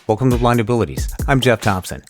Welcome to Blind Abilities. I'm Jeff Thompson.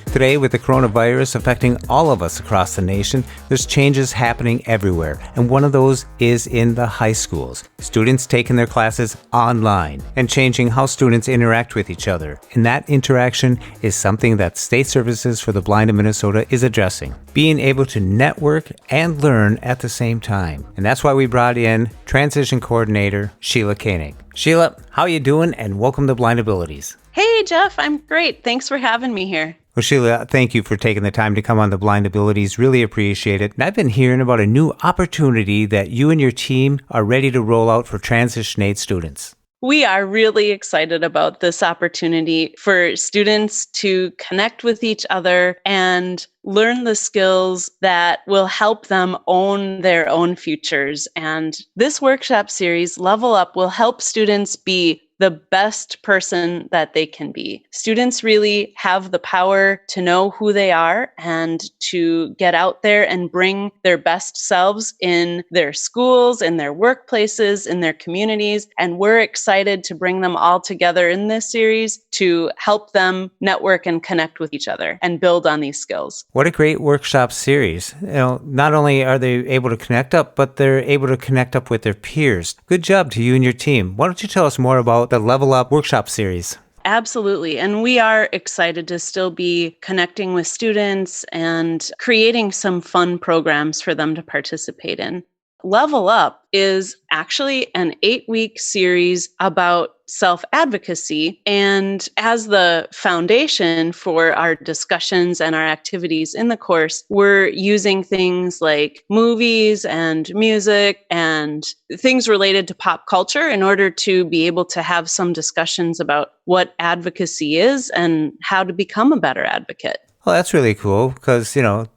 Today, with the coronavirus affecting all of us across the nation, there's changes happening everywhere, and one of those is in the high schools. Students taking their classes online and changing how students interact with each other. And that interaction is something that State Services for the Blind in Minnesota is addressing. Being able to network and learn at the same time. And that's why we brought in Transition Coordinator Sheila Koenig. Sheila, how you doing? And welcome to Blind Abilities. Hey, Jeff, I'm great. Thanks for having me here. Well, Sheila, thank you for taking the time to come on the Blind Abilities. Really appreciate it. And I've been hearing about a new opportunity that you and your team are ready to roll out for Transition Aid students. We are really excited about this opportunity for students to connect with each other and learn the skills that will help them own their own futures. And this workshop series, Level Up, will help students be the best person that they can be. Students really have the power to know who they are and to get out there and bring their best selves in their schools, in their workplaces, in their communities. And we're excited to bring them all together in this series to help them network and connect with each other and build on these skills. What a great workshop series. Not only are they able to connect up, but they're able to connect up with their peers. Good job to you and your team. Why don't you tell us more about the Level Up workshop series? Absolutely. And we are excited to still be connecting with students and creating some fun programs for them to participate in. Level Up is actually an 8-week series about self-advocacy. And as the foundation for our discussions and our activities in the course, we're using things like movies and music and things related to pop culture in order to be able to have some discussions about what advocacy is and how to become a better advocate. Well, that's really cool because,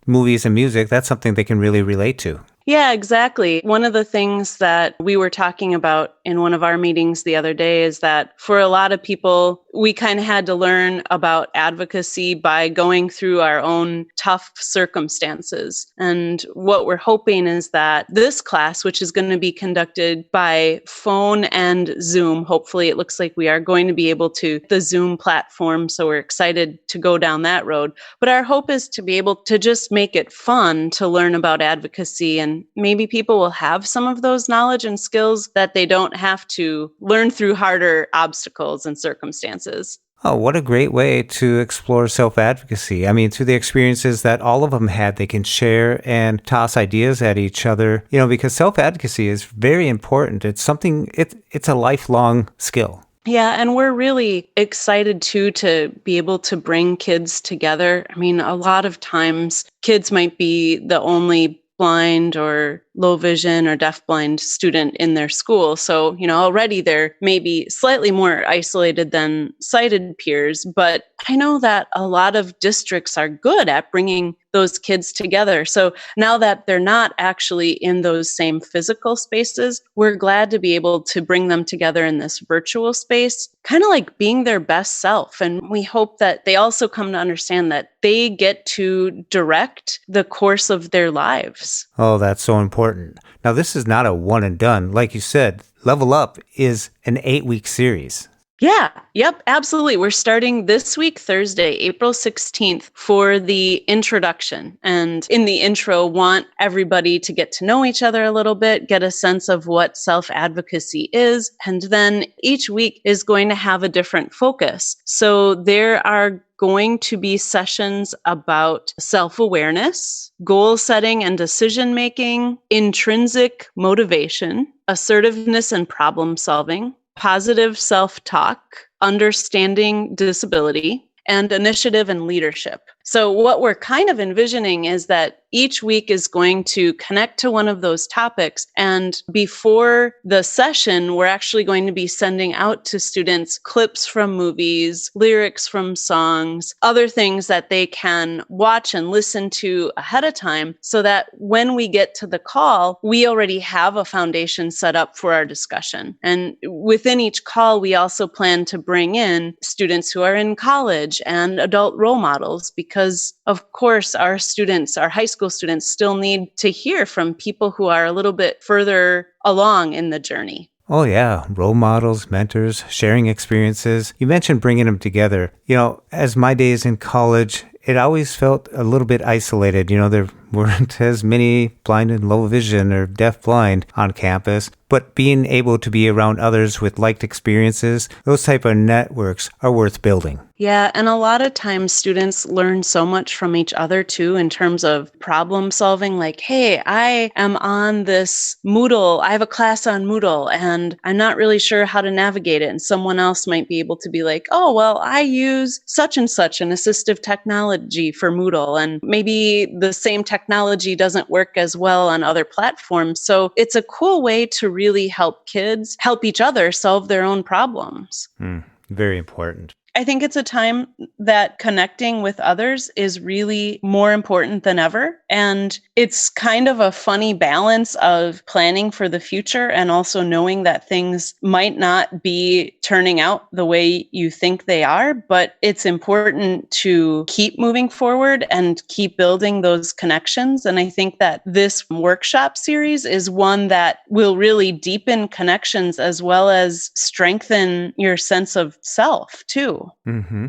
movies and music, that's something they can really relate to. Yeah, exactly. One of the things that we were talking about in one of our meetings the other day is that for a lot of people, we kind of had to learn about advocacy by going through our own tough circumstances. And what we're hoping is that this class, which is going to be conducted by phone and Zoom, hopefully it looks like we are going to be able to the Zoom platform. So we're excited to go down that road. But our hope is to be able to just make it fun to learn about advocacy, and maybe people will have some of those knowledge and skills that they don't have to learn through harder obstacles and circumstances. Oh, what a great way to explore self-advocacy. I mean, through the experiences that all of them had, they can share and toss ideas at each other, because self-advocacy is very important. It's something, it's a lifelong skill. Yeah, and we're really excited too to be able to bring kids together. I mean, a lot of times kids might be the only blind or low vision or deafblind student in their school. So, already they're maybe slightly more isolated than sighted peers. But I know that a lot of districts are good at bringing those kids together. So now that they're not actually in those same physical spaces, we're glad to be able to bring them together in this virtual space, kind of like being their best self. And we hope that they also come to understand that they get to direct the course of their lives. Oh, that's so important. Now, this is not a one and done. Like you said, Level Up is an 8-week series. Yeah, yep, absolutely. We're starting this week, Thursday, April 16th, for the introduction. And in the intro, want everybody to get to know each other a little bit, get a sense of what self-advocacy is. And then each week is going to have a different focus. So there are going to be sessions about self-awareness, goal setting and decision-making, intrinsic motivation, assertiveness and problem solving, positive self-talk, understanding disability, and initiative and leadership. So what we're kind of envisioning is that each week is going to connect to one of those topics. And before the session, we're actually going to be sending out to students clips from movies, lyrics from songs, other things that they can watch and listen to ahead of time so that when we get to the call, we already have a foundation set up for our discussion. And within each call, we also plan to bring in students who are in college and adult role models because, of course, our students, our high school students, still need to hear from people who are a little bit further along in the journey. Oh, yeah. Role models, mentors, sharing experiences. You mentioned bringing them together. As my days in college, it always felt a little bit isolated. There weren't as many blind and low vision or deaf blind on campus. But being able to be around others with liked experiences, those type of networks are worth building. Yeah, and a lot of times students learn so much from each other too in terms of problem solving. Like, hey, I am on this Moodle. I have a class on Moodle and I'm not really sure how to navigate it. And someone else might be able to be like, oh, well, I use such and such an assistive technology for Moodle. And maybe the same technology doesn't work as well on other platforms. So it's a cool way to really help kids help each other solve their own problems. Very important. I think it's a time that connecting with others is really more important than ever. And it's kind of a funny balance of planning for the future and also knowing that things might not be turning out the way you think they are. But it's important to keep moving forward and keep building those connections. And I think that this workshop series is one that will really deepen connections as well as strengthen your sense of self, too.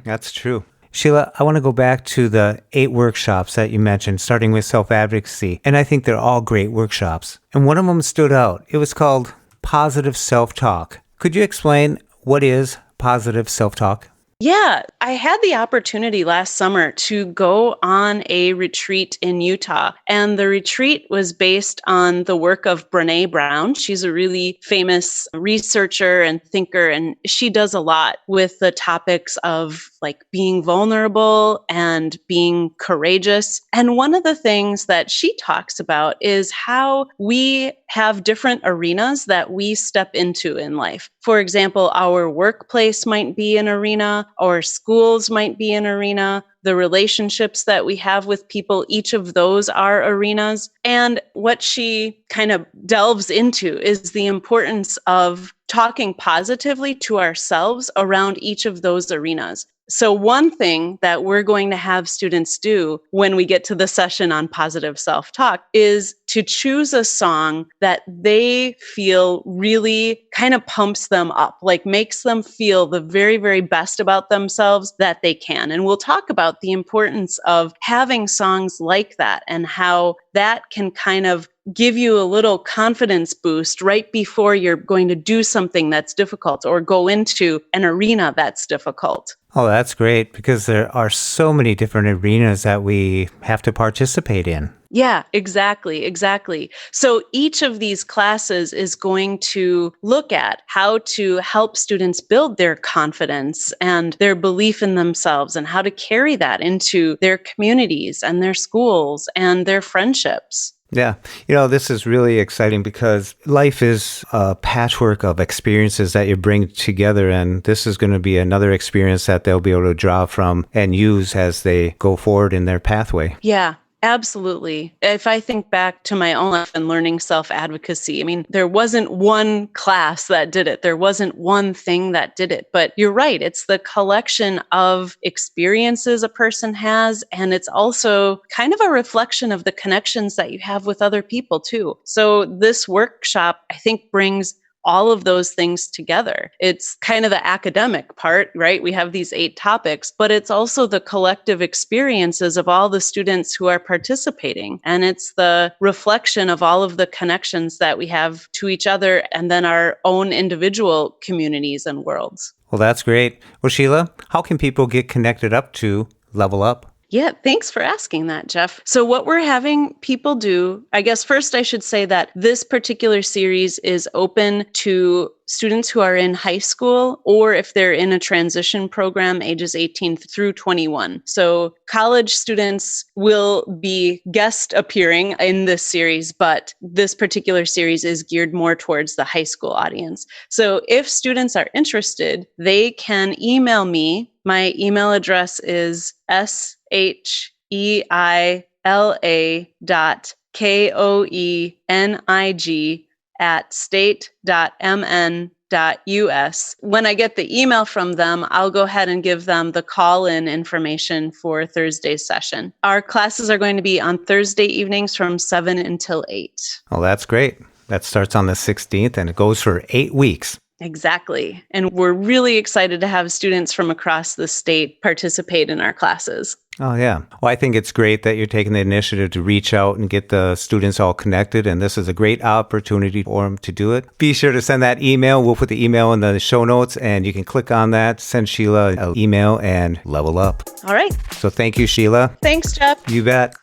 That's true. Sheila, I want to go back to the 8 workshops that you mentioned, starting with self-advocacy. And I think they're all great workshops. And one of them stood out. It was called Positive Self-Talk. Could you explain what is positive self-talk? Yeah, I had the opportunity last summer to go on a retreat in Utah, and the retreat was based on the work of Brené Brown. She's a really famous researcher and thinker, and she does a lot with the topics of like being vulnerable and being courageous. And one of the things that she talks about is how we have different arenas that we step into in life. For example, our workplace might be an arena, or schools might be an arena. The relationships that we have with people, each of those are arenas. And what she kind of delves into is the importance of talking positively to ourselves around each of those arenas. So one thing that we're going to have students do when we get to the session on positive self-talk is to choose a song that they feel really kind of pumps them up, like makes them feel the very, very best about themselves that they can. And we'll talk about the importance of having songs like that and how that can kind of give you a little confidence boost right before you're going to do something that's difficult or go into an arena that's difficult. Oh, that's great, because there are so many different arenas that we have to participate in. Yeah, exactly. So each of these classes is going to look at how to help students build their confidence and their belief in themselves and how to carry that into their communities and their schools and their friendships. Yeah. This is really exciting because life is a patchwork of experiences that you bring together. And this is going to be another experience that they'll be able to draw from and use as they go forward in their pathway. Yeah. Absolutely. If I think back to my own life and learning self-advocacy, I mean, there wasn't one class that did it. There wasn't one thing that did it. But you're right. It's the collection of experiences a person has. And it's also kind of a reflection of the connections that you have with other people too. So this workshop, I think, brings all of those things together. It's kind of the academic part, right? We have these 8 topics, but it's also the collective experiences of all the students who are participating. And it's the reflection of all of the connections that we have to each other and then our own individual communities and worlds. Well, that's great. Well, Sheila, how can people get connected up to Level Up? Yeah, thanks for asking that, Jeff. So what we're having people do, I guess first I should say that this particular series is open to students who are in high school or if they're in a transition program ages 18 through 21. So college students will be guest appearing in this series, but this particular series is geared more towards the high school audience. So if students are interested, they can email me. My email address is sheila@state.mn.us. When I get the email from them, I'll go ahead and give them the call-in information for Thursday's session. Our classes are going to be on Thursday evenings from 7 until 8. Oh, that's great. That starts on the 16th and it goes for 8 weeks. Exactly. And we're really excited to have students from across the state participate in our classes. Oh, yeah. Well, I think it's great that you're taking the initiative to reach out and get the students all connected. And this is a great opportunity for them to do it. Be sure to send that email. We'll put the email in the show notes and you can click on that, send Sheila an email and level up. All right. So thank you, Sheila. Thanks, Jeff. You bet.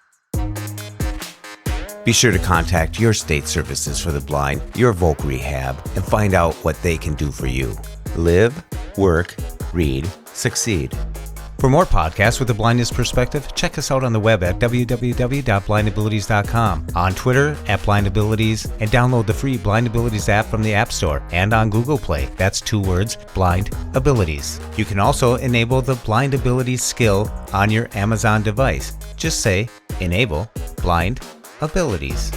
Be sure to contact your state services for the blind, your Voc Rehab, and find out what they can do for you. Live, work, read, succeed. For more podcasts with a blindness perspective, check us out on the web at www.blindabilities.com, on Twitter at blindabilities, and download the free Blind Abilities app from the App Store and on Google Play. That's 2 words, Blind Abilities. You can also enable the Blind Abilities skill on your Amazon device. Just say, enable Blind Abilities.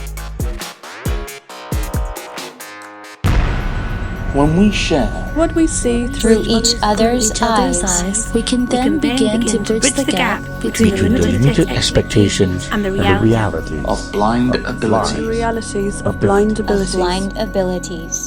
When we share what we see through each other's eyes, we can then begin to bridge the gap between the limited expectations and the reality of blind abilities. The realities of blind abilities.